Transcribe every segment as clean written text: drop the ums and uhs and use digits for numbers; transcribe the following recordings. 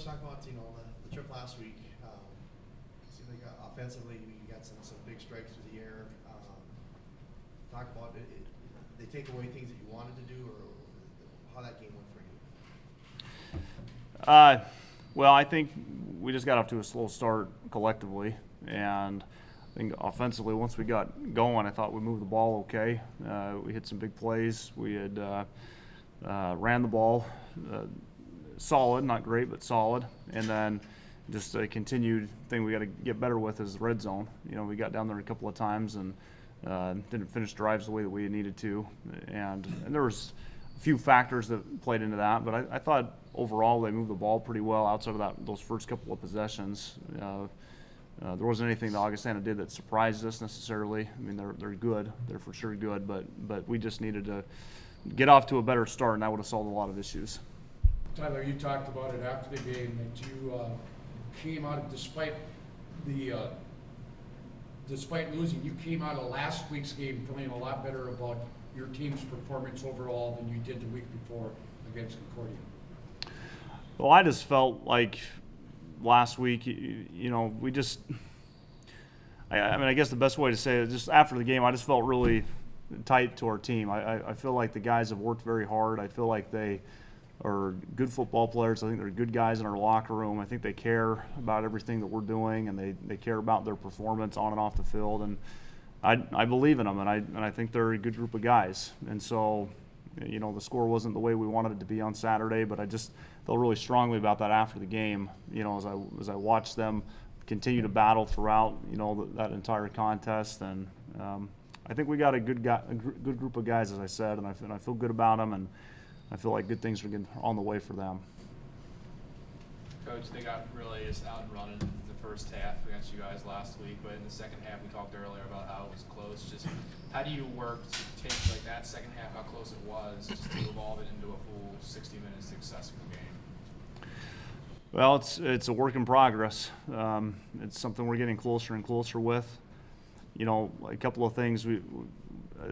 Coach, talk about the trip last week. Seems like offensively you got some big strikes through the air. Talk about it. They take away things that you wanted to do, or how that game went for you. Well, I think we just got off to a slow start collectively, and I think offensively, once we got going, I thought we moved the ball okay. We hit some big plays. We had ran the ball solid, not great, but solid. And then just a continued thing we got to get better with is the red zone. We got down there a couple of times and didn't finish drives the way that we needed to. And there was a few factors that played into that, but I thought overall they moved the ball pretty well outside of those first couple of possessions. There wasn't anything that Augustana did that surprised us necessarily. I mean, they're good. They're for sure good, but we just needed to get off to a better start, and that would have solved a lot of issues. Tyler, you talked about it after the game that you came out of, despite losing, you came out of last week's game feeling a lot better about your team's performance overall than you did the week before against Concordia. Well, I just felt like last week, we just I guess the best way to say it, just after the game, I just felt really tight to our team. I feel like the guys have worked very hard. I feel like they are good football players. I think they're good guys in our locker room. I think they care about everything that we're doing, and they care about their performance on and off the field. And I believe in them, and I think they're a good group of guys. And so, the score wasn't the way we wanted it to be on Saturday, but I just felt really strongly about that after the game. As I watched them continue to battle throughout, that entire contest, and I think we got a good group of guys, as I said, and I feel good about them, and I feel like good things are getting on the way for them. Coach, they got really just out and running the first half against you guys last week, but in the second half we talked earlier about how it was close. Just how do you work to take like that second half, how close it was, just to evolve it into a full 60-minute successful game? Well, it's a work in progress. It's something we're getting closer and closer with. A couple of things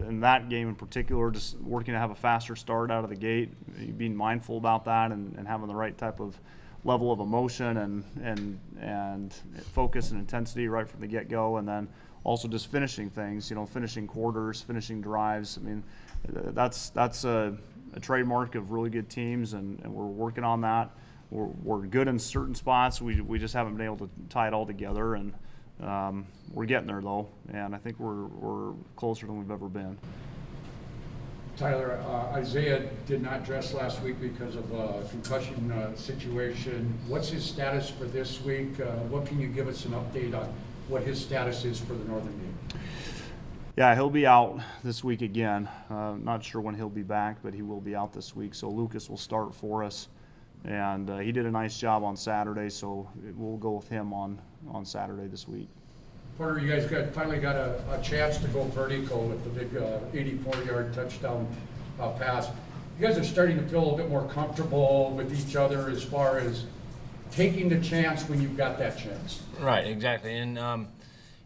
in that game in particular, just working to have a faster start out of the gate, being mindful about that, and having the right type of level of emotion and focus and intensity right from the get-go, and then also just finishing things, finishing quarters, finishing drives. I mean, that's a trademark of really good teams, and we're working on that. We're good in certain spots. We just haven't been able to tie it all together, and we're getting there though, and I think we're closer than we've ever been. Tyler, Isaiah did not dress last week because of a concussion situation. What's his status for this week? What can you give us an update on what his status is for the Northern game? Yeah, he'll be out this week again. Not sure when he'll be back, but he will be out this week. So Lucas will start for us, and he did a nice job on Saturday, so we'll go with him on Saturday this week. Porter, you guys finally got a chance to go vertical with the big 84-yard touchdown pass. You guys are starting to feel a little bit more comfortable with each other as far as taking the chance when you've got that chance. Right, exactly. And,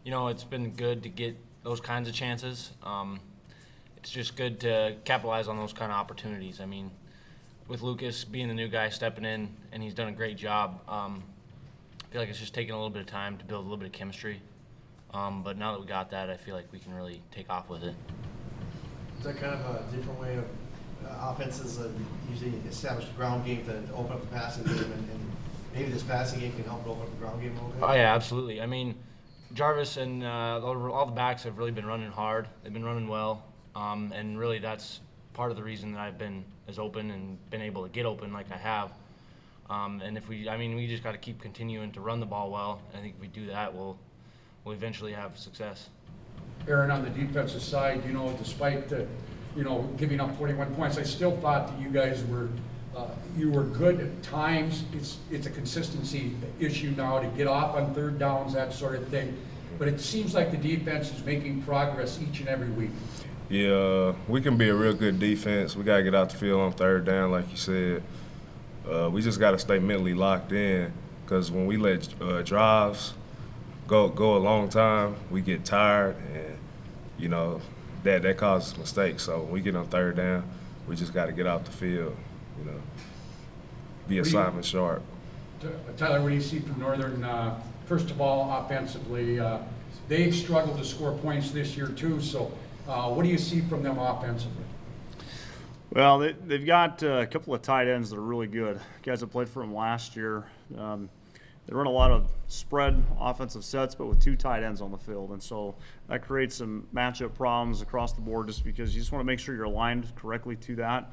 it's been good to get those kinds of chances. It's just good to capitalize on those kind of opportunities. I mean, with Lucas being the new guy stepping in, and he's done a great job, I feel like it's just taking a little bit of time to build a little bit of chemistry. But now that we got that, I feel like we can really take off with it. Is that kind of a different way of offenses usually establish the ground game to open up the passing game, and maybe this passing game can help open up the ground game a little bit? Oh, yeah, absolutely. I mean, Jarvis and all the backs have really been running hard. They've been running well, and really that's part of the reason that I've been as open and been able to get open like I have. And we just got to keep continuing to run the ball well. I think if we do that, we'll eventually have success. Aaron, on the defensive side, despite giving up 41 points, I still thought that you guys were good at times. It's a consistency issue now to get off on third downs, that sort of thing. But it seems like the defense is making progress each and every week. Yeah, we can be a real good defense. We got to get out the field on third down, like you said. We just got to stay mentally locked in, because when we let drives go a long time, we get tired, and that causes mistakes. So when we get on third down, we just got to get out the field, be assignment sharp. Tyler, what do you see from Northern? First of all, offensively, they've struggled to score points this year too, so what do you see from them offensively? Well, they've got a couple of tight ends that are really good. Guys that played for them last year. They run a lot of spread offensive sets, but with 2 tight ends on the field. And so that creates some matchup problems across the board just because you just want to make sure you're aligned correctly to that.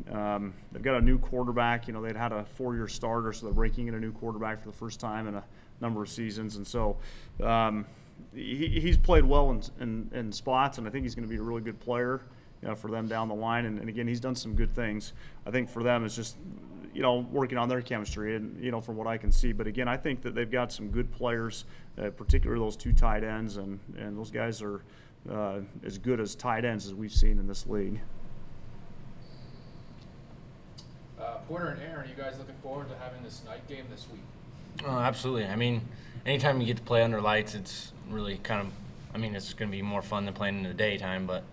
They've got a new quarterback. You know, they'd had a 4-year starter, so they're breaking in a new quarterback for the first time in a number of seasons. And so he's played well in spots, and I think he's going to be a really good player for them down the line. And again, he's done some good things. I think for them, it's just working on their chemistry, and from what I can see. But again, I think that they've got some good players, particularly those 2 tight ends, and those guys are as good as tight ends as we've seen in this league. Porter and Aaron, you guys looking forward to having this night game this week? Oh, absolutely. I mean, anytime you get to play under lights, it's really kind of, it's going to be more fun than playing in the daytime, but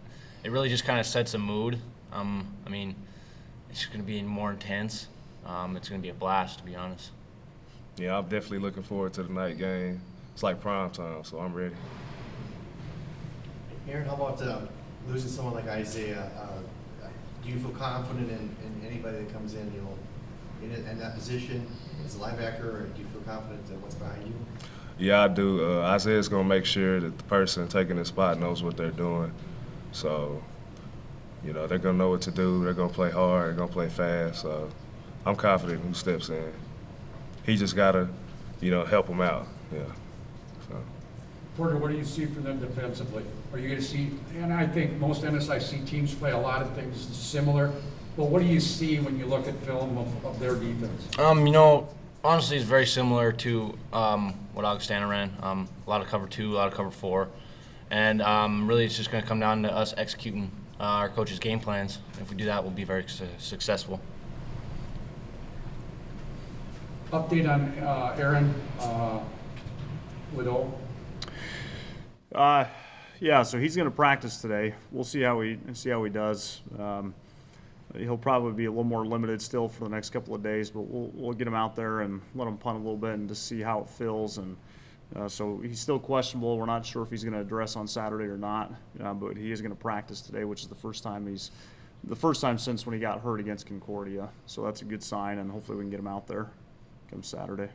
it really just kind of sets a mood. It's going to be more intense. It's going to be a blast, to be honest. Yeah, I'm definitely looking forward to the night game. It's like prime time, so I'm ready. Aaron, how about losing someone like Isaiah? Do you feel confident in anybody that comes in, in that position as a linebacker, or do you feel confident in what's behind you? Yeah, I do. Isaiah's going to make sure that the person taking his spot knows what they're doing. So, they're going to know what to do. They're going to play hard. They're going to play fast. So I'm confident in who steps in. He just got to, help him out. Yeah. So. Porter, what do you see from them defensively? Are you going to see, and I think most NSIC teams play a lot of things similar, but what do you see when you look at film of their defense? Honestly, it's very similar to what Augustana ran. A lot of cover 2, a lot of cover 4. And really it's just going to come down to us executing our coach's game plans. If we do that, we'll be very successful. Update on Aaron Liddell. Yeah, so he's going to practice today. We'll see how he does. He'll probably be a little more limited still for the next couple of days, but we'll get him out there and let him punt a little bit and just see how it feels. And so he's still questionable. We're not sure if he's going to dress on Saturday or not, but he is going to practice today, which is the first time since when he got hurt against Concordia. So that's a good sign, and hopefully we can get him out there come Saturday.